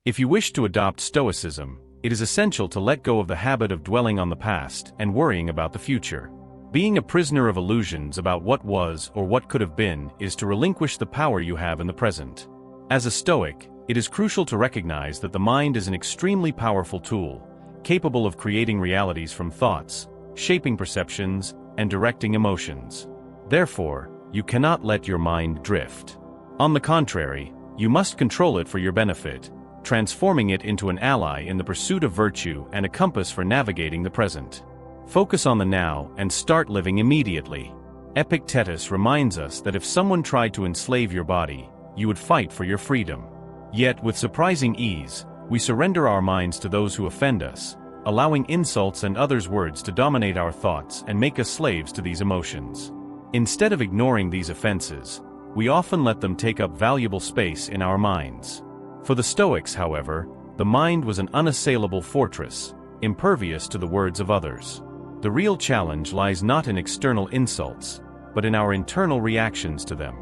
If you wish to adopt Stoicism, it is essential to let go of the habit of dwelling on the past and worrying about the future. Being a prisoner of illusions about what was or what could have been is to relinquish the power you have in the present. As a Stoic, it is crucial to recognize that the mind is an extremely powerful tool, capable of creating realities from thoughts, shaping perceptions, and directing emotions. Therefore, you cannot let your mind drift. On the contrary, you must control it for your benefit, transforming it into an ally in the pursuit of virtue and a compass for navigating the present. Focus on the now and start living immediately. Epictetus reminds us that if someone tried to enslave your body, you would fight for your freedom. Yet, with surprising ease, we surrender our minds to those who offend us, allowing insults and others' words to dominate our thoughts and make us slaves to these emotions. Instead of ignoring these offenses, we often let them take up valuable space in our minds. For the Stoics, however, the mind was an unassailable fortress, impervious to the words of others. The real challenge lies not in external insults, but in our internal reactions to them.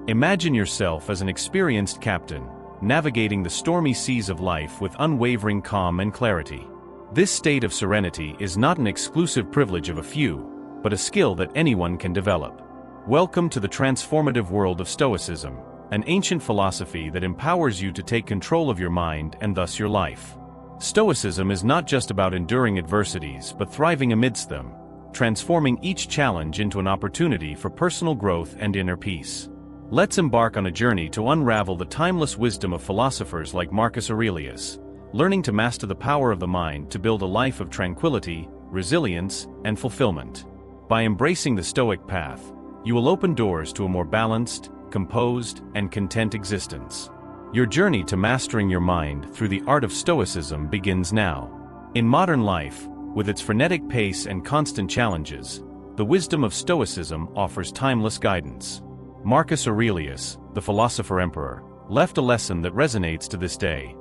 Imagine yourself as an experienced captain, navigating the stormy seas of life with unwavering calm and clarity. This state of serenity is not an exclusive privilege of a few, but a skill that anyone can develop. Welcome to the transformative world of Stoicism, an ancient philosophy that empowers you to take control of your mind and thus your life. Stoicism is not just about enduring adversities but thriving amidst them, transforming each challenge into an opportunity for personal growth and inner peace. Let's embark on a journey to unravel the timeless wisdom of philosophers like Marcus Aurelius, learning to master the power of the mind to build a life of tranquility, resilience, and fulfillment. By embracing the Stoic path, you will open doors to a more balanced, composed, and content existence. Your journey to mastering your mind through the art of Stoicism begins now. In modern life, with its frenetic pace and constant challenges, the wisdom of Stoicism offers timeless guidance. Marcus Aurelius, the philosopher-emperor, left a lesson that resonates to this day.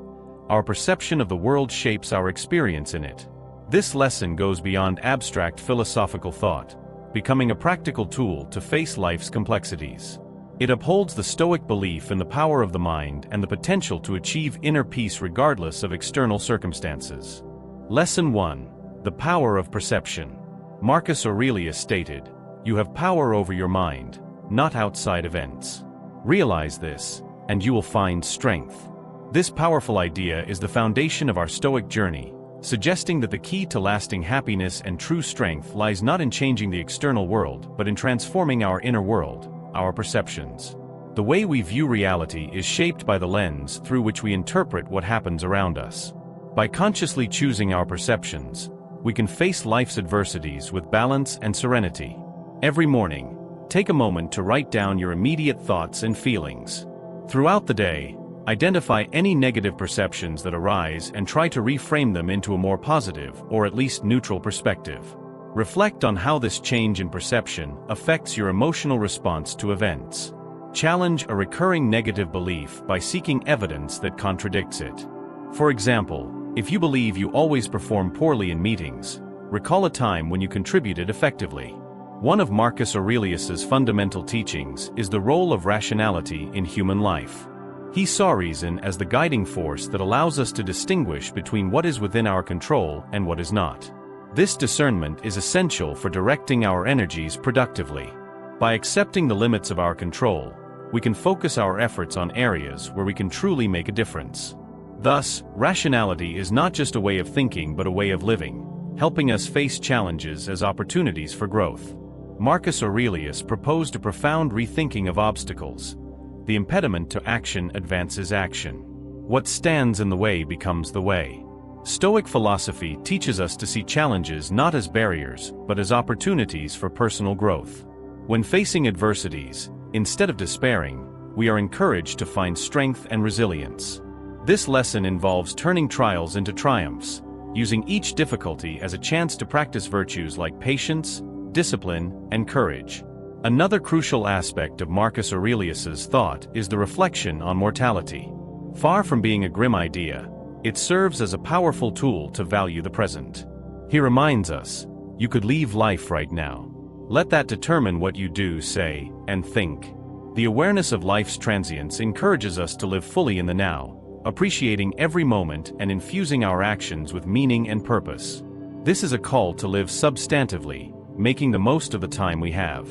Our perception of the world shapes our experience in it. This lesson goes beyond abstract philosophical thought, becoming a practical tool to face life's complexities. It upholds the Stoic belief in the power of the mind and the potential to achieve inner peace regardless of external circumstances. Lesson 1. The Power of Perception. Marcus Aurelius stated, "You have power over your mind, not outside events. Realize this, and you will find strength." This powerful idea is the foundation of our Stoic journey, suggesting that the key to lasting happiness and true strength lies not in changing the external world but in transforming our inner world, our perceptions. The way we view reality is shaped by the lens through which we interpret what happens around us. By consciously choosing our perceptions, we can face life's adversities with balance and serenity. Every morning, take a moment to write down your immediate thoughts and feelings. Throughout the day, identify any negative perceptions that arise and try to reframe them into a more positive or at least neutral perspective. Reflect on how this change in perception affects your emotional response to events. Challenge a recurring negative belief by seeking evidence that contradicts it. For example, if you believe you always perform poorly in meetings, recall a time when you contributed effectively. One of Marcus Aurelius's fundamental teachings is the role of rationality in human life. He saw reason as the guiding force that allows us to distinguish between what is within our control and what is not. This discernment is essential for directing our energies productively. By accepting the limits of our control, we can focus our efforts on areas where we can truly make a difference. Thus, rationality is not just a way of thinking but a way of living, helping us face challenges as opportunities for growth. Marcus Aurelius proposed a profound rethinking of obstacles. The impediment to action advances action. What stands in the way becomes the way. Stoic philosophy teaches us to see challenges not as barriers, but as opportunities for personal growth. When facing adversities, instead of despairing, we are encouraged to find strength and resilience. This lesson involves turning trials into triumphs, using each difficulty as a chance to practice virtues like patience, discipline, and courage. Another crucial aspect of Marcus Aurelius's thought is the reflection on mortality. Far from being a grim idea, it serves as a powerful tool to value the present. He reminds us, you could leave life right now. Let that determine what you do, say, and think. The awareness of life's transience encourages us to live fully in the now, appreciating every moment and infusing our actions with meaning and purpose. This is a call to live substantively, making the most of the time we have.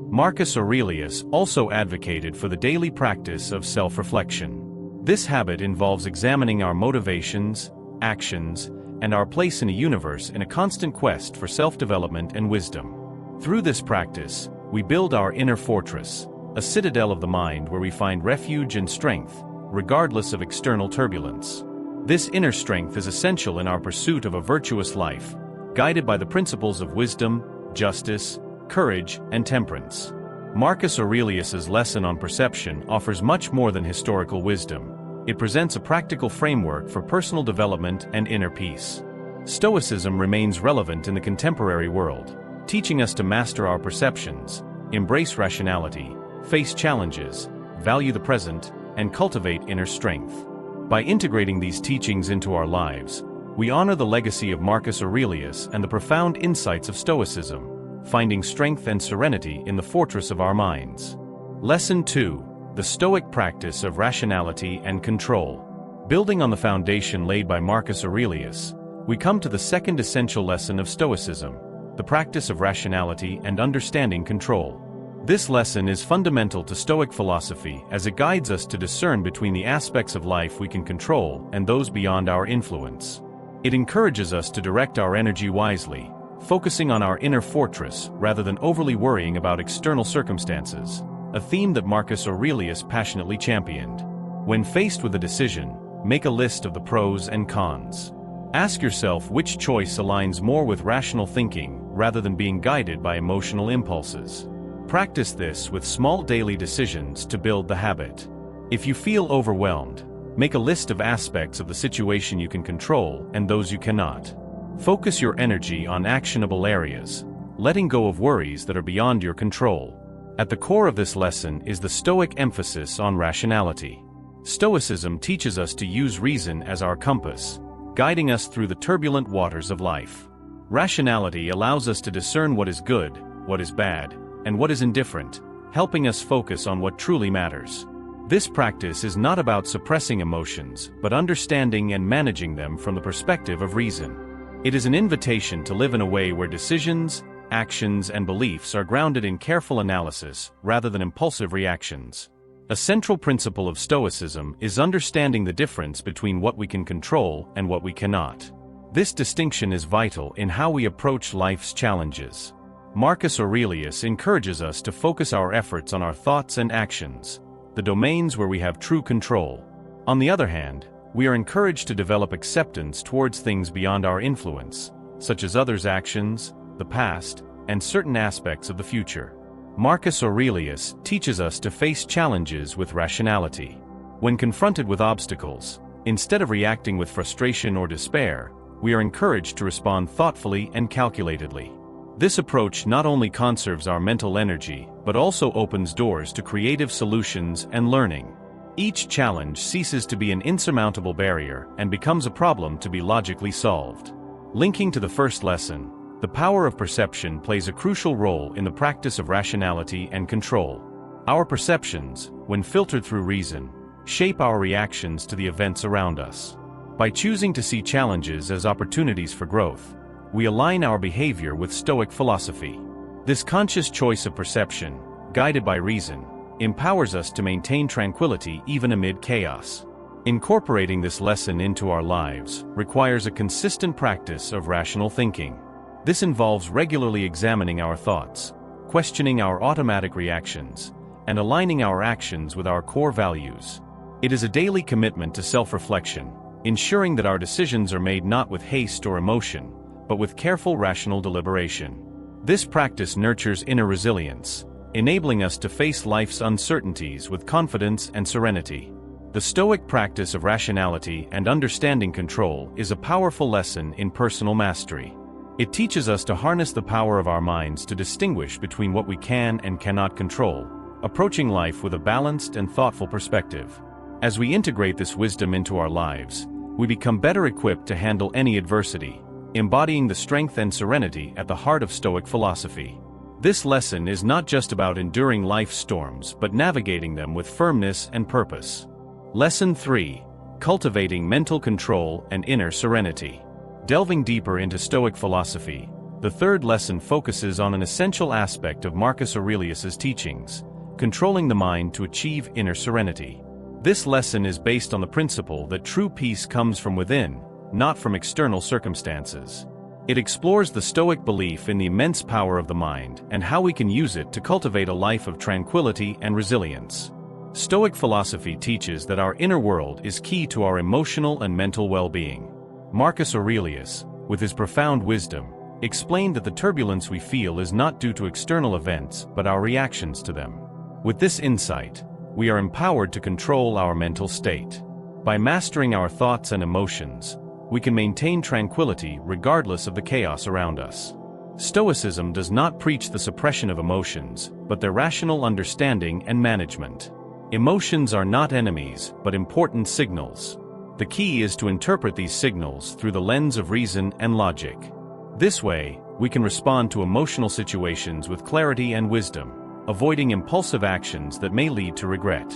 Marcus Aurelius also advocated for the daily practice of self-reflection. This habit involves examining our motivations, actions, and our place in a universe in a constant quest for self-development and wisdom. Through this practice, we build our inner fortress, a citadel of the mind where we find refuge and strength, regardless of external turbulence. This inner strength is essential in our pursuit of a virtuous life, guided by the principles of wisdom, justice, courage, and temperance. Marcus Aurelius's lesson on perception offers much more than historical wisdom. It presents a practical framework for personal development and inner peace. Stoicism remains relevant in the contemporary world, teaching us to master our perceptions, embrace rationality, face challenges, value the present, and cultivate inner strength. By integrating these teachings into our lives, we honor the legacy of Marcus Aurelius and the profound insights of Stoicism, finding strength and serenity in the fortress of our minds. Lesson 2. The Stoic Practice of Rationality and Control. Building on the foundation laid by Marcus Aurelius, we come to the second essential lesson of Stoicism, the practice of rationality and understanding control. This lesson is fundamental to Stoic philosophy as it guides us to discern between the aspects of life we can control and those beyond our influence. It encourages us to direct our energy wisely, focusing on our inner fortress rather than overly worrying about external circumstances, a theme that Marcus Aurelius passionately championed. When faced with a decision, make a list of the pros and cons. Ask yourself which choice aligns more with rational thinking rather than being guided by emotional impulses. Practice this with small daily decisions to build the habit. If you feel overwhelmed, make a list of aspects of the situation you can control and those you cannot. Focus your energy on actionable areas, letting go of worries that are beyond your control. At the core of this lesson is the Stoic emphasis on rationality. Stoicism teaches us to use reason as our compass, guiding us through the turbulent waters of life. Rationality allows us to discern what is good, what is bad, and what is indifferent, helping us focus on what truly matters. This practice is not about suppressing emotions, but understanding and managing them from the perspective of reason. It is an invitation to live in a way where decisions, actions, and beliefs are grounded in careful analysis rather than impulsive reactions. A central principle of Stoicism is understanding the difference between what we can control and what we cannot. This distinction is vital in how we approach life's challenges. Marcus Aurelius encourages us to focus our efforts on our thoughts and actions, the domains where we have true control. On the other hand, we are encouraged to develop acceptance towards things beyond our influence, such as others' actions, the past, and certain aspects of the future. Marcus Aurelius teaches us to face challenges with rationality. When confronted with obstacles, instead of reacting with frustration or despair, we are encouraged to respond thoughtfully and calculatedly. This approach not only conserves our mental energy, but also opens doors to creative solutions and learning. Each challenge ceases to be an insurmountable barrier and becomes a problem to be logically solved. Linking to the first lesson, the power of perception plays a crucial role in the practice of rationality and control. Our perceptions, when filtered through reason, shape our reactions to the events around us. By choosing to see challenges as opportunities for growth, we align our behavior with Stoic philosophy. This conscious choice of perception, guided by reason, empowers us to maintain tranquility even amid chaos. Incorporating this lesson into our lives requires a consistent practice of rational thinking. This involves regularly examining our thoughts, questioning our automatic reactions, and aligning our actions with our core values. It is a daily commitment to self-reflection, ensuring that our decisions are made not with haste or emotion, but with careful rational deliberation. This practice nurtures inner resilience, enabling us to face life's uncertainties with confidence and serenity. The Stoic practice of rationality and understanding control is a powerful lesson in personal mastery. It teaches us to harness the power of our minds to distinguish between what we can and cannot control, approaching life with a balanced and thoughtful perspective. As we integrate this wisdom into our lives, we become better equipped to handle any adversity, embodying the strength and serenity at the heart of Stoic philosophy. This lesson is not just about enduring life's storms but navigating them with firmness and purpose. Lesson 3. Cultivating Mental Control and Inner Serenity. Delving deeper into Stoic philosophy, the third lesson focuses on an essential aspect of Marcus Aurelius's teachings, controlling the mind to achieve inner serenity. This lesson is based on the principle that true peace comes from within, not from external circumstances. It explores the Stoic belief in the immense power of the mind and how we can use it to cultivate a life of tranquility and resilience. Stoic philosophy teaches that our inner world is key to our emotional and mental well-being. Marcus Aurelius, with his profound wisdom, explained that the turbulence we feel is not due to external events but our reactions to them. With this insight, we are empowered to control our mental state. By mastering our thoughts and emotions, we can maintain tranquility regardless of the chaos around us. Stoicism does not preach the suppression of emotions, but their rational understanding and management. Emotions are not enemies, but important signals. The key is to interpret these signals through the lens of reason and logic. This way, we can respond to emotional situations with clarity and wisdom, avoiding impulsive actions that may lead to regret.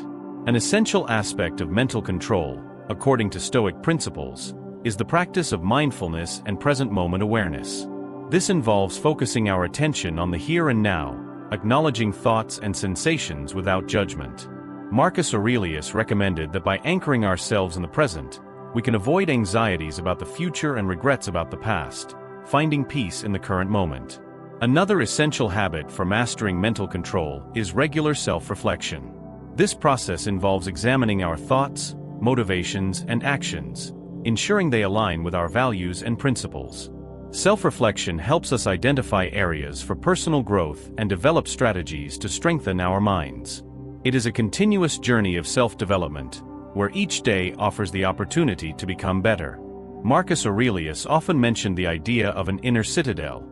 An essential aspect of mental control, according to Stoic principles, is the practice of mindfulness and present moment awareness. This involves focusing our attention on the here and now, acknowledging thoughts and sensations without judgment. Marcus Aurelius recommended that by anchoring ourselves in the present, we can avoid anxieties about the future and regrets about the past, finding peace in the current moment. Another essential habit for mastering mental control is regular self-reflection. This process involves examining our thoughts, motivations, and actions, ensuring they align with our values and principles. Self-reflection helps us identify areas for personal growth and develop strategies to strengthen our minds. It is a continuous journey of self-development, where each day offers the opportunity to become better. Marcus Aurelius often mentioned the idea of an inner citadel,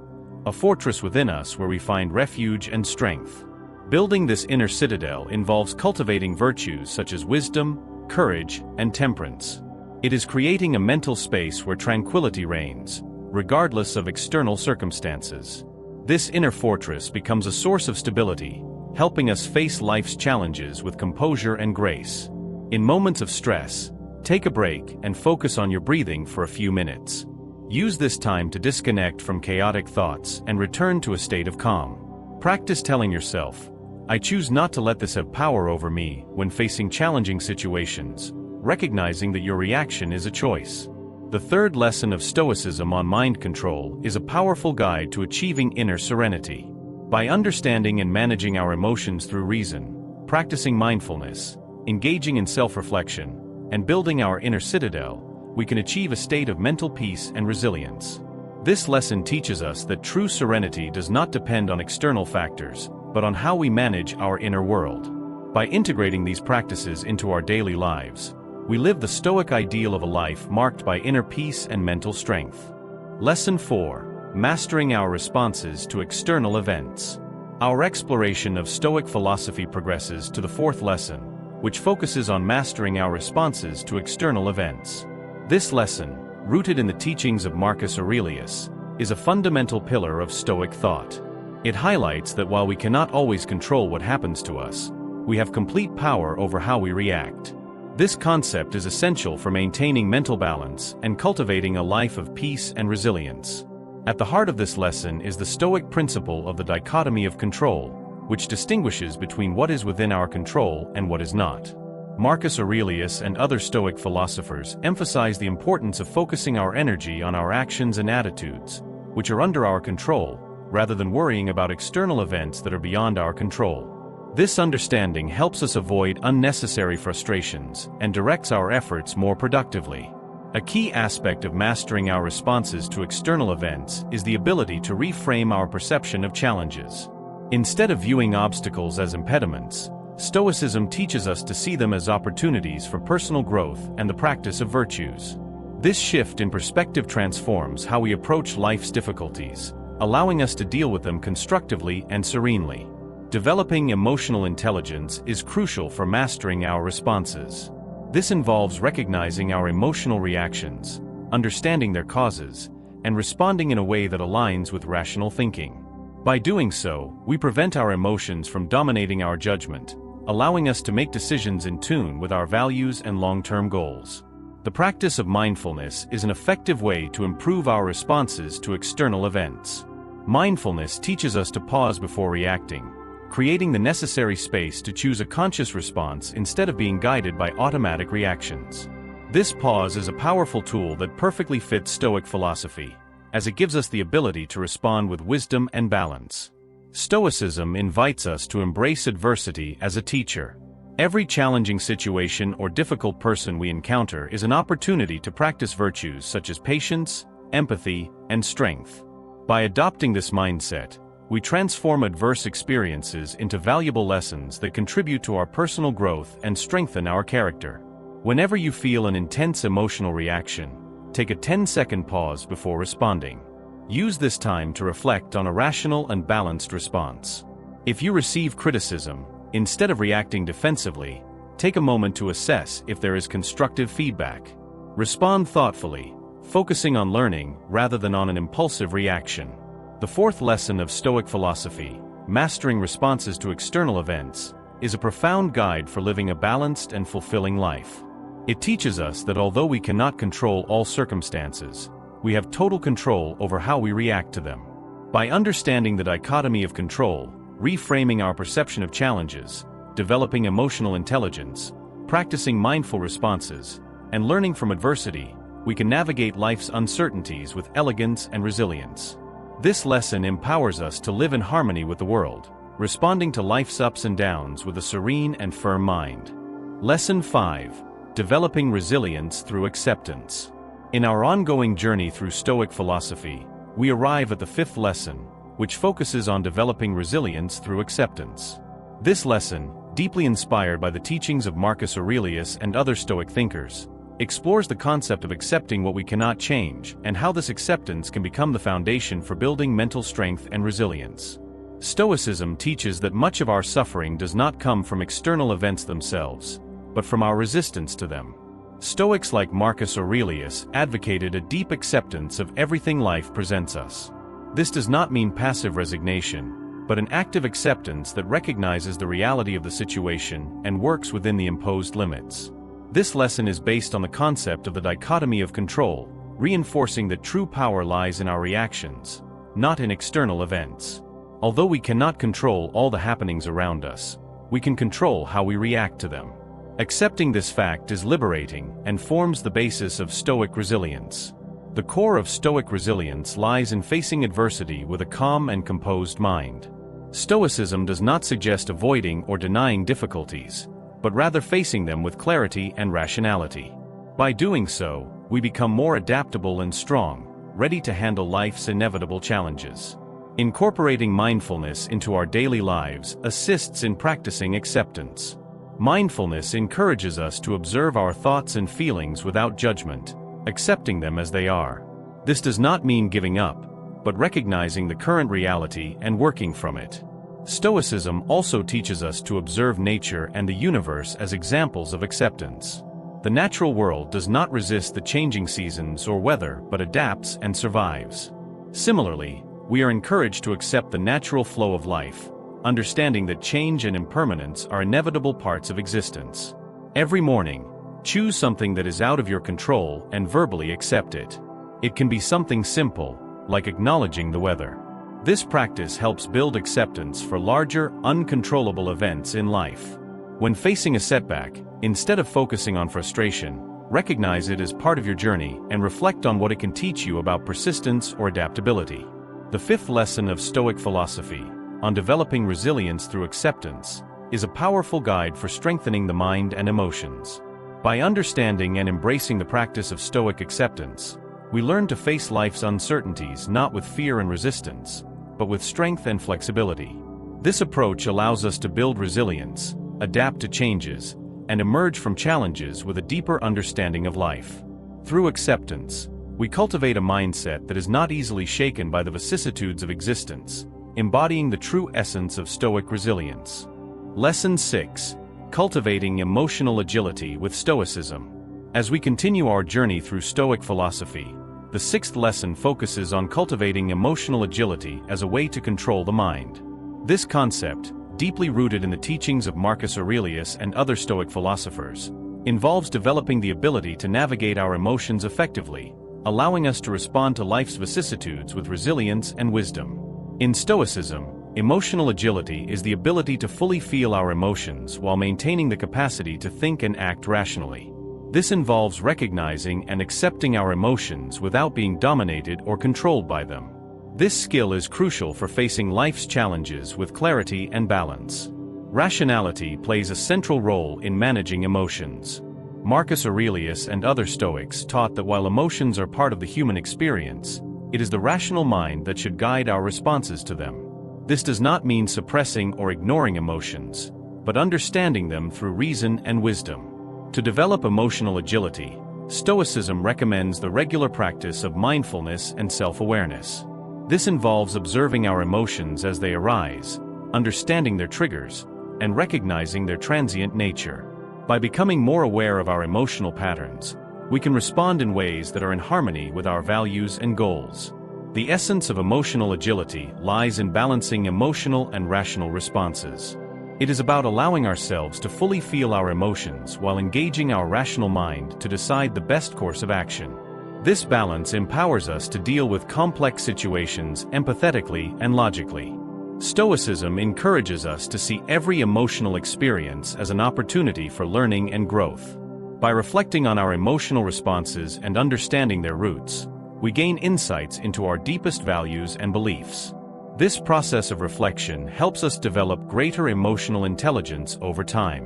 a fortress within us where we find refuge and strength. Building this inner citadel involves cultivating virtues such as wisdom, courage, and temperance. It is creating a mental space where tranquility reigns, regardless of external circumstances. This inner fortress becomes a source of stability, helping us face life's challenges with composure and grace. In moments of stress, take a break and focus on your breathing for a few minutes. Use this time to disconnect from chaotic thoughts and return to a state of calm. Practice telling yourself, "I choose not to let this have power over me," when facing challenging situations, recognizing that your reaction is a choice. The third lesson of Stoicism on mind control is a powerful guide to achieving inner serenity. By understanding and managing our emotions through reason, practicing mindfulness, engaging in self-reflection, and building our inner citadel, we can achieve a state of mental peace and resilience. This lesson teaches us that true serenity does not depend on external factors, but on how we manage our inner world. By integrating these practices into our daily lives, we live the Stoic ideal of a life marked by inner peace and mental strength. Lesson 4: Mastering our responses to external events. Our exploration of Stoic philosophy progresses to the fourth lesson, which focuses on mastering our responses to external events. This lesson, rooted in the teachings of Marcus Aurelius, is a fundamental pillar of Stoic thought. It highlights that while we cannot always control what happens to us, we have complete power over how we react. This concept is essential for maintaining mental balance and cultivating a life of peace and resilience. At the heart of this lesson is the Stoic principle of the dichotomy of control, which distinguishes between what is within our control and what is not. Marcus Aurelius and other Stoic philosophers emphasize the importance of focusing our energy on our actions and attitudes, which are under our control, rather than worrying about external events that are beyond our control. This understanding helps us avoid unnecessary frustrations and directs our efforts more productively. A key aspect of mastering our responses to external events is the ability to reframe our perception of challenges. Instead of viewing obstacles as impediments, Stoicism teaches us to see them as opportunities for personal growth and the practice of virtues. This shift in perspective transforms how we approach life's difficulties, allowing us to deal with them constructively and serenely. Developing emotional intelligence is crucial for mastering our responses. This involves recognizing our emotional reactions, understanding their causes, and responding in a way that aligns with rational thinking. By doing so, we prevent our emotions from dominating our judgment, allowing us to make decisions in tune with our values and long-term goals. The practice of mindfulness is an effective way to improve our responses to external events. Mindfulness teaches us to pause before reacting, creating the necessary space to choose a conscious response instead of being guided by automatic reactions. This pause is a powerful tool that perfectly fits Stoic philosophy, as it gives us the ability to respond with wisdom and balance. Stoicism invites us to embrace adversity as a teacher. Every challenging situation or difficult person we encounter is an opportunity to practice virtues such as patience, empathy, and strength. By adopting this mindset, we transform adverse experiences into valuable lessons that contribute to our personal growth and strengthen our character. Whenever you feel an intense emotional reaction, take a 10-second pause before responding. Use this time to reflect on a rational and balanced response. If you receive criticism, instead of reacting defensively, take a moment to assess if there is constructive feedback. Respond thoughtfully, focusing on learning rather than on an impulsive reaction. The fourth lesson of Stoic philosophy, mastering responses to external events, is a profound guide for living a balanced and fulfilling life. It teaches us that although we cannot control all circumstances, we have total control over how we react to them. By understanding the dichotomy of control, reframing our perception of challenges, developing emotional intelligence, practicing mindful responses, and learning from adversity, we can navigate life's uncertainties with elegance and resilience. This lesson empowers us to live in harmony with the world, responding to life's ups and downs with a serene and firm mind. Lesson 5. Developing resilience through acceptance. In our ongoing journey through Stoic philosophy, we arrive at the fifth lesson, which focuses on developing resilience through acceptance. This lesson, deeply inspired by the teachings of Marcus Aurelius and other Stoic thinkers, explores the concept of accepting what we cannot change and how this acceptance can become the foundation for building mental strength and resilience. Stoicism teaches that much of our suffering does not come from external events themselves, but from our resistance to them. Stoics like Marcus Aurelius advocated a deep acceptance of everything life presents us. This does not mean passive resignation, but an active acceptance that recognizes the reality of the situation and works within the imposed limits. This lesson is based on the concept of the dichotomy of control, reinforcing that true power lies in our reactions, not in external events. Although we cannot control all the happenings around us, we can control how we react to them. Accepting this fact is liberating and forms the basis of Stoic resilience. The core of Stoic resilience lies in facing adversity with a calm and composed mind. Stoicism does not suggest avoiding or denying difficulties, but rather facing them with clarity and rationality. By doing so, we become more adaptable and strong, ready to handle life's inevitable challenges. Incorporating mindfulness into our daily lives assists in practicing acceptance. Mindfulness encourages us to observe our thoughts and feelings without judgment, accepting them as they are. This does not mean giving up, but recognizing the current reality and working from it. Stoicism also teaches us to observe nature and the universe as examples of acceptance. The natural world does not resist the changing seasons or weather but adapts and survives. Similarly, we are encouraged to accept the natural flow of life, understanding that change and impermanence are inevitable parts of existence. Every morning, choose something that is out of your control and verbally accept it. It can be something simple, like acknowledging the weather. This practice helps build acceptance for larger, uncontrollable events in life. When facing a setback, instead of focusing on frustration, recognize it as part of your journey and reflect on what it can teach you about persistence or adaptability. The fifth lesson of Stoic philosophy, on developing resilience through acceptance, is a powerful guide for strengthening the mind and emotions. By understanding and embracing the practice of Stoic acceptance, we learn to face life's uncertainties not with fear and resistance, but with strength and flexibility. This approach allows us to build resilience, adapt to changes, and emerge from challenges with a deeper understanding of life. Through acceptance, we cultivate a mindset that is not easily shaken by the vicissitudes of existence, embodying the true essence of Stoic resilience. Lesson 6. Cultivating emotional agility with Stoicism. As we continue our journey through Stoic philosophy, the sixth lesson focuses on cultivating emotional agility as a way to control the mind. This concept, deeply rooted in the teachings of Marcus Aurelius and other Stoic philosophers, involves developing the ability to navigate our emotions effectively, allowing us to respond to life's vicissitudes with resilience and wisdom. In Stoicism, emotional agility is the ability to fully feel our emotions while maintaining the capacity to think and act rationally. This involves recognizing and accepting our emotions without being dominated or controlled by them. This skill is crucial for facing life's challenges with clarity and balance. Rationality plays a central role in managing emotions. Marcus Aurelius and other Stoics taught that while emotions are part of the human experience, it is the rational mind that should guide our responses to them. This does not mean suppressing or ignoring emotions, but understanding them through reason and wisdom. To develop emotional agility, Stoicism recommends the regular practice of mindfulness and self-awareness. This involves observing our emotions as they arise, understanding their triggers, and recognizing their transient nature. By becoming more aware of our emotional patterns, we can respond in ways that are in harmony with our values and goals. The essence of emotional agility lies in balancing emotional and rational responses. It is about allowing ourselves to fully feel our emotions while engaging our rational mind to decide the best course of action. This balance empowers us to deal with complex situations empathetically and logically. Stoicism encourages us to see every emotional experience as an opportunity for learning and growth. By reflecting on our emotional responses and understanding their roots, we gain insights into our deepest values and beliefs. This process of reflection helps us develop greater emotional intelligence over time.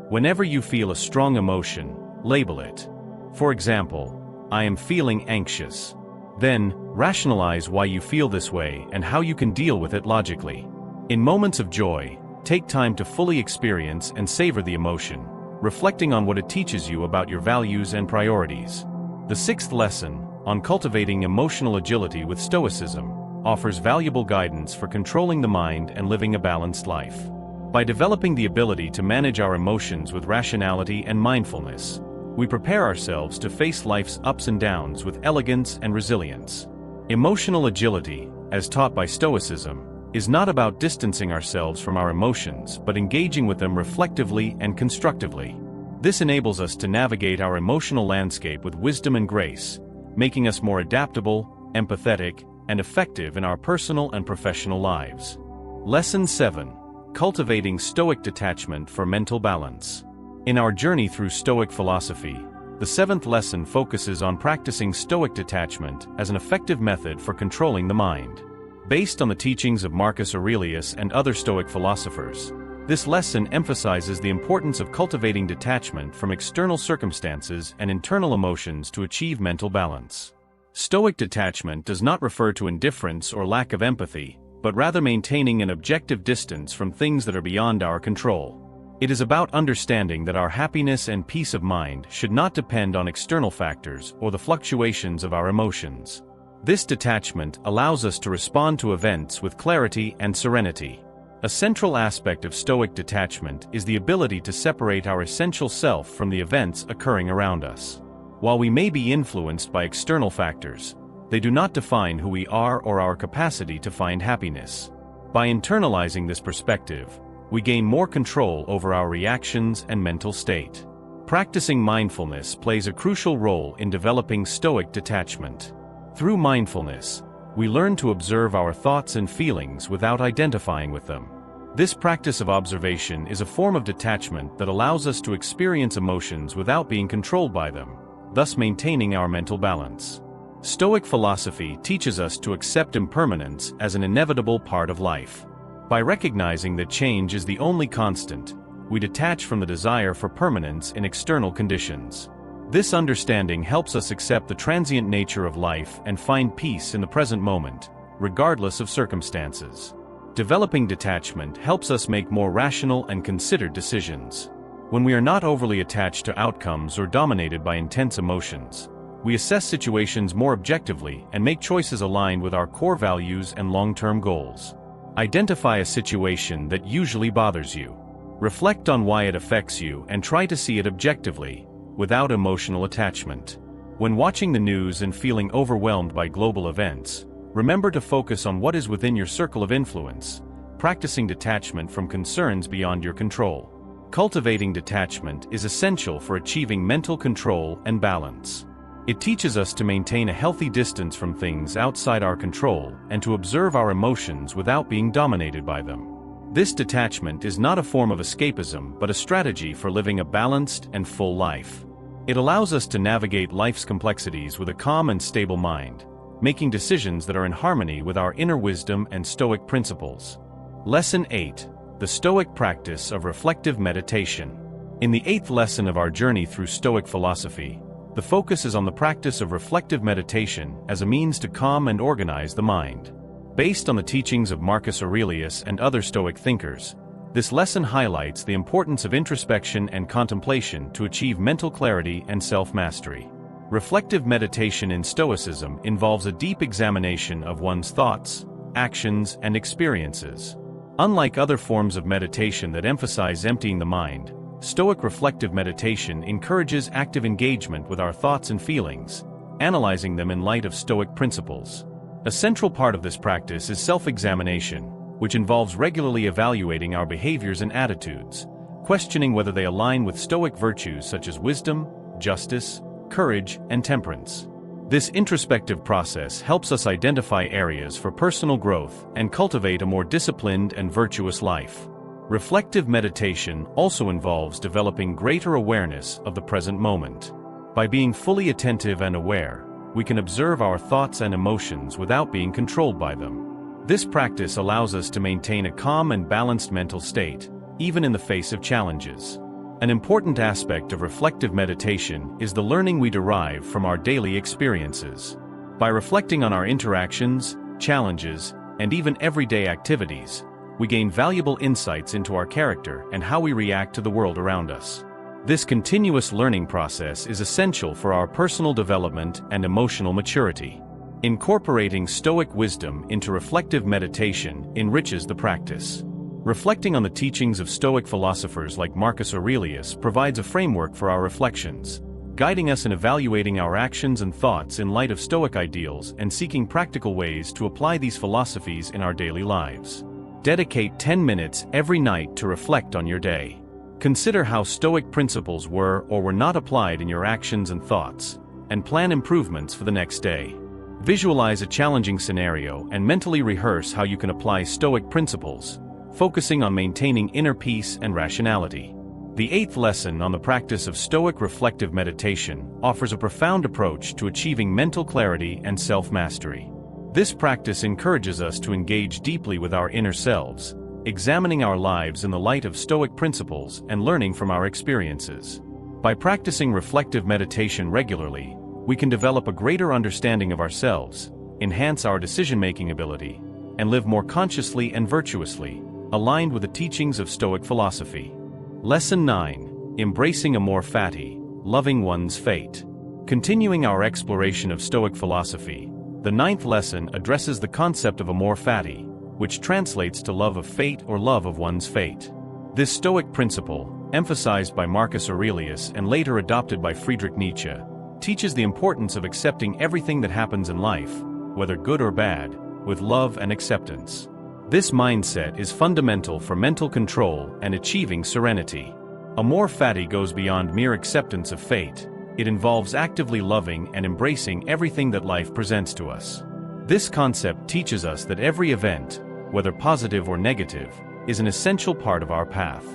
Whenever you feel a strong emotion, label it. For example, I am feeling anxious. Then, rationalize why you feel this way and how you can deal with it logically. In moments of joy, take time to fully experience and savor the emotion, reflecting on what it teaches you about your values and priorities. The sixth lesson, on cultivating emotional agility with Stoicism, offers valuable guidance for controlling the mind and living a balanced life. By developing the ability to manage our emotions with rationality and mindfulness, we prepare ourselves to face life's ups and downs with elegance and resilience. Emotional agility, as taught by Stoicism, is not about distancing ourselves from our emotions but engaging with them reflectively and constructively. This enables us to navigate our emotional landscape with wisdom and grace, making us more adaptable, empathetic, and effective in our personal and professional lives. Lesson 7. Cultivating Stoic Detachment for Mental Balance. In our journey through Stoic philosophy, the seventh lesson focuses on practicing Stoic detachment as an effective method for controlling the mind. Based on the teachings of Marcus Aurelius and other Stoic philosophers, this lesson emphasizes the importance of cultivating detachment from external circumstances and internal emotions to achieve mental balance. Stoic detachment does not refer to indifference or lack of empathy, but rather maintaining an objective distance from things that are beyond our control. It is about understanding that our happiness and peace of mind should not depend on external factors or the fluctuations of our emotions. This detachment allows us to respond to events with clarity and serenity. A central aspect of Stoic detachment is the ability to separate our essential self from the events occurring around us. While we may be influenced by external factors, they do not define who we are or our capacity to find happiness. By internalizing this perspective, we gain more control over our reactions and mental state. Practicing mindfulness plays a crucial role in developing Stoic detachment. Through mindfulness, we learn to observe our thoughts and feelings without identifying with them. This practice of observation is a form of detachment that allows us to experience emotions without being controlled by them, thus maintaining our mental balance. Stoic philosophy teaches us to accept impermanence as an inevitable part of life. By recognizing that change is the only constant, we detach from the desire for permanence in external conditions. This understanding helps us accept the transient nature of life and find peace in the present moment, regardless of circumstances. Developing detachment helps us make more rational and considered decisions. When we are not overly attached to outcomes or dominated by intense emotions, we assess situations more objectively and make choices aligned with our core values and long-term goals. Identify a situation that usually bothers you. Reflect on why it affects you and try to see it objectively, without emotional attachment. When watching the news and feeling overwhelmed by global events, remember to focus on what is within your circle of influence, practicing detachment from concerns beyond your control. Cultivating detachment is essential for achieving mental control and balance. It teaches us to maintain a healthy distance from things outside our control and to observe our emotions without being dominated by them. This detachment is not a form of escapism but a strategy for living a balanced and full life. It allows us to navigate life's complexities with a calm and stable mind, making decisions that are in harmony with our inner wisdom and Stoic principles. Lesson 8. The Stoic Practice of Reflective Meditation. In the 8th lesson of our journey through Stoic philosophy, the focus is on the practice of reflective meditation as a means to calm and organize the mind. Based on the teachings of Marcus Aurelius and other Stoic thinkers, this lesson highlights the importance of introspection and contemplation to achieve mental clarity and self-mastery. Reflective meditation in Stoicism involves a deep examination of one's thoughts, actions, and experiences. Unlike other forms of meditation that emphasize emptying the mind, Stoic reflective meditation encourages active engagement with our thoughts and feelings, analyzing them in light of Stoic principles. A central part of this practice is self-examination, which involves regularly evaluating our behaviors and attitudes, questioning whether they align with Stoic virtues such as wisdom, justice, courage, and temperance. This introspective process helps us identify areas for personal growth and cultivate a more disciplined and virtuous life. Reflective meditation also involves developing greater awareness of the present moment. By being fully attentive and aware, we can observe our thoughts and emotions without being controlled by them. This practice allows us to maintain a calm and balanced mental state, even in the face of challenges. An important aspect of reflective meditation is the learning we derive from our daily experiences. By reflecting on our interactions, challenges, and even everyday activities, we gain valuable insights into our character and how we react to the world around us. This continuous learning process is essential for our personal development and emotional maturity. Incorporating Stoic wisdom into reflective meditation enriches the practice. Reflecting on the teachings of Stoic philosophers like Marcus Aurelius provides a framework for our reflections, guiding us in evaluating our actions and thoughts in light of Stoic ideals and seeking practical ways to apply these philosophies in our daily lives. Dedicate 10 minutes every night to reflect on your day. Consider how Stoic principles were or were not applied in your actions and thoughts, and plan improvements for the next day. Visualize a challenging scenario and mentally rehearse how you can apply Stoic principles, focusing on maintaining inner peace and rationality. The 8th lesson on the practice of Stoic reflective meditation offers a profound approach to achieving mental clarity and self-mastery. This practice encourages us to engage deeply with our inner selves, examining our lives in the light of Stoic principles and learning from our experiences. By practicing reflective meditation regularly, we can develop a greater understanding of ourselves, enhance our decision-making ability, and live more consciously and virtuously, aligned with the teachings of Stoic philosophy. Lesson 9. Embracing Amor Fati, Loving One's Fate. Continuing our exploration of Stoic philosophy, the 9th lesson addresses the concept of Amor Fati, which translates to love of fate or love of one's fate. This Stoic principle, emphasized by Marcus Aurelius and later adopted by Friedrich Nietzsche, teaches the importance of accepting everything that happens in life, whether good or bad, with love and acceptance. This mindset is fundamental for mental control and achieving serenity. Amor Fati goes beyond mere acceptance of fate. It involves actively loving and embracing everything that life presents to us. This concept teaches us that every event, whether positive or negative, is an essential part of our path.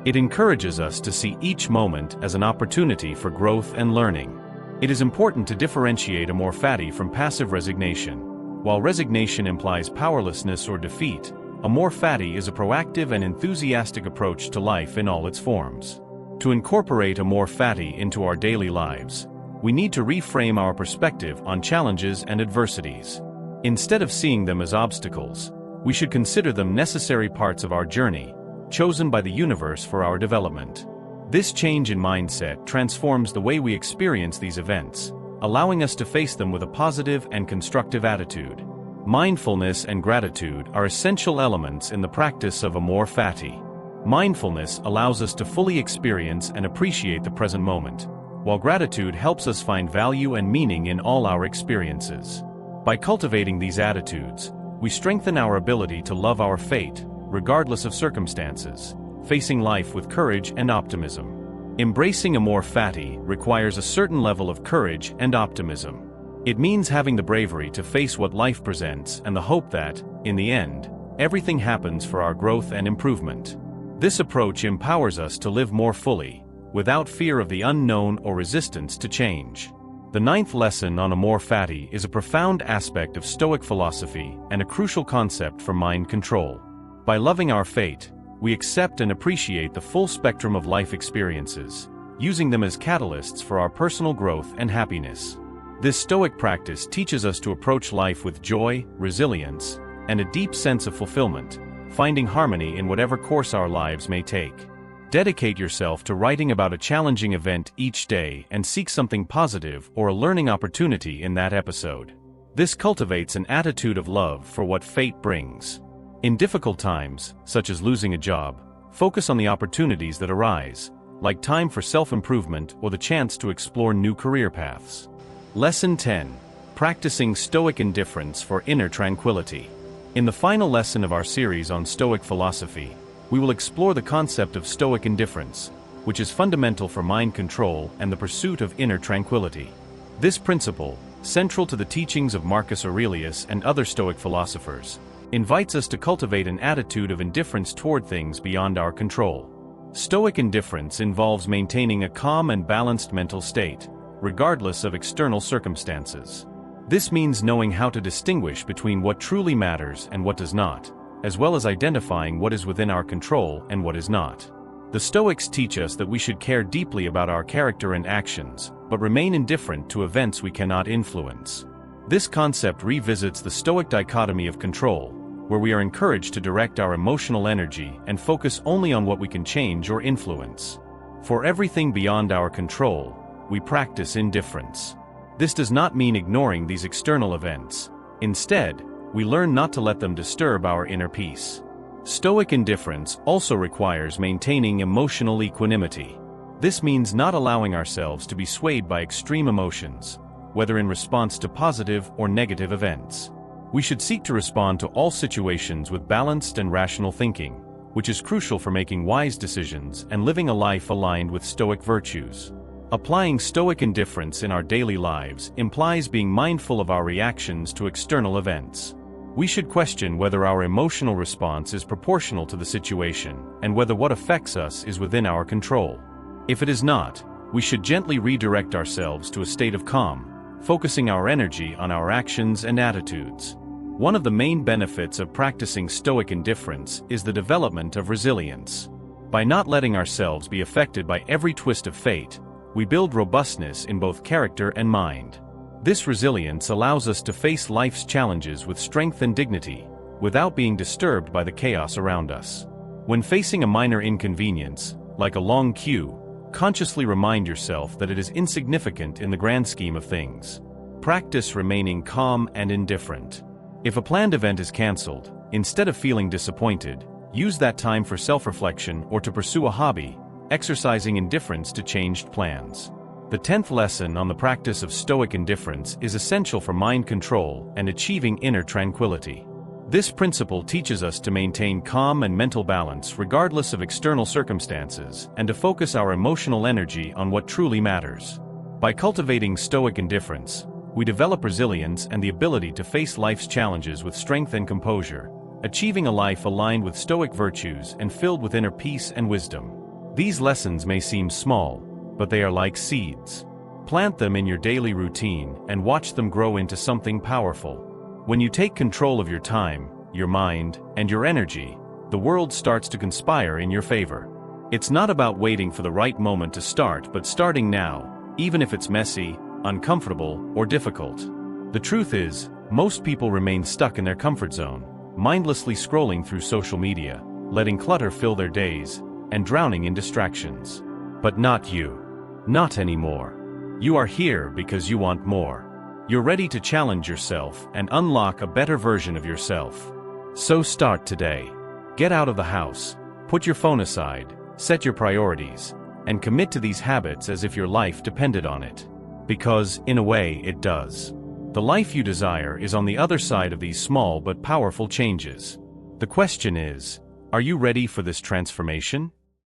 It encourages us to see each moment as an opportunity for growth and learning. It is important to differentiate Amor Fati from passive resignation. While resignation implies powerlessness or defeat, Amor Fati is a proactive and enthusiastic approach to life in all its forms. To incorporate Amor Fati into our daily lives, we need to reframe our perspective on challenges and adversities. Instead of seeing them as obstacles, we should consider them necessary parts of our journey, chosen by the universe for our development. This change in mindset transforms the way we experience these events, allowing us to face them with a positive and constructive attitude. Mindfulness and gratitude are essential elements in the practice of Amor Fati. Mindfulness allows us to fully experience and appreciate the present moment, while gratitude helps us find value and meaning in all our experiences. By cultivating these attitudes, we strengthen our ability to love our fate, regardless of circumstances, facing life with courage and optimism. Embracing Amor Fati requires a certain level of courage and optimism. It means having the bravery to face what life presents and the hope that, in the end, everything happens for our growth and improvement. This approach empowers us to live more fully, without fear of the unknown or resistance to change. The ninth lesson on Amor Fati is a profound aspect of Stoic philosophy and a crucial concept for mind control. By loving our fate, we accept and appreciate the full spectrum of life experiences, using them as catalysts for our personal growth and happiness. This Stoic practice teaches us to approach life with joy, resilience, and a deep sense of fulfillment, finding harmony in whatever course our lives may take. Dedicate yourself to writing about a challenging event each day and seek something positive or a learning opportunity in that episode. This cultivates an attitude of love for what fate brings. In difficult times, such as losing a job, focus on the opportunities that arise, like time for self-improvement or the chance to explore new career paths. Lesson 10. Practicing Stoic Indifference for Inner Tranquility. In the final lesson of our series on Stoic philosophy, we will explore the concept of Stoic indifference, which is fundamental for mind control and the pursuit of inner tranquility. This principle, central to the teachings of Marcus Aurelius and other Stoic philosophers, invites us to cultivate an attitude of indifference toward things beyond our control. Stoic indifference involves maintaining a calm and balanced mental state, regardless of external circumstances. This means knowing how to distinguish between what truly matters and what does not, as well as identifying what is within our control and what is not. The Stoics teach us that we should care deeply about our character and actions, but remain indifferent to events we cannot influence. This concept revisits the Stoic dichotomy of control, where we are encouraged to direct our emotional energy and focus only on what we can change or influence. For everything beyond our control, we practice indifference. This does not mean ignoring these external events. Instead, we learn not to let them disturb our inner peace. Stoic indifference also requires maintaining emotional equanimity. This means not allowing ourselves to be swayed by extreme emotions, whether in response to positive or negative events. We should seek to respond to all situations with balanced and rational thinking, which is crucial for making wise decisions and living a life aligned with Stoic virtues. Applying Stoic indifference in our daily lives implies being mindful of our reactions to external events. We should question whether our emotional response is proportional to the situation and whether what affects us is within our control. If it is not, we should gently redirect ourselves to a state of calm, focusing our energy on our actions and attitudes. One of the main benefits of practicing Stoic indifference is the development of resilience. By not letting ourselves be affected by every twist of fate, we build robustness in both character and mind. This resilience allows us to face life's challenges with strength and dignity, without being disturbed by the chaos around us. When facing a minor inconvenience, like a long queue, consciously remind yourself that it is insignificant in the grand scheme of things. Practice remaining calm and indifferent. If a planned event is cancelled, instead of feeling disappointed, use that time for self-reflection or to pursue a hobby, exercising indifference to changed plans. The 10th lesson on the practice of Stoic indifference is essential for mind control and achieving inner tranquility. This principle teaches us to maintain calm and mental balance regardless of external circumstances and to focus our emotional energy on what truly matters. By cultivating Stoic indifference, we develop resilience and the ability to face life's challenges with strength and composure, achieving a life aligned with Stoic virtues and filled with inner peace and wisdom. These lessons may seem small, but they are like seeds. Plant them in your daily routine and watch them grow into something powerful. When you take control of your time, your mind, and your energy, the world starts to conspire in your favor. It's not about waiting for the right moment to start, but starting now, even if it's messy, uncomfortable, or difficult. The truth is, most people remain stuck in their comfort zone, mindlessly scrolling through social media, letting clutter fill their days, and drowning in distractions. But not you. Not anymore. You are here because you want more. You're ready to challenge yourself and unlock a better version of yourself. So start today. Get out of the house, put your phone aside, set your priorities, and commit to these habits as if your life depended on it. Because, in a way, it does. The life you desire is on the other side of these small but powerful changes. The question is, Are you ready for this transformation?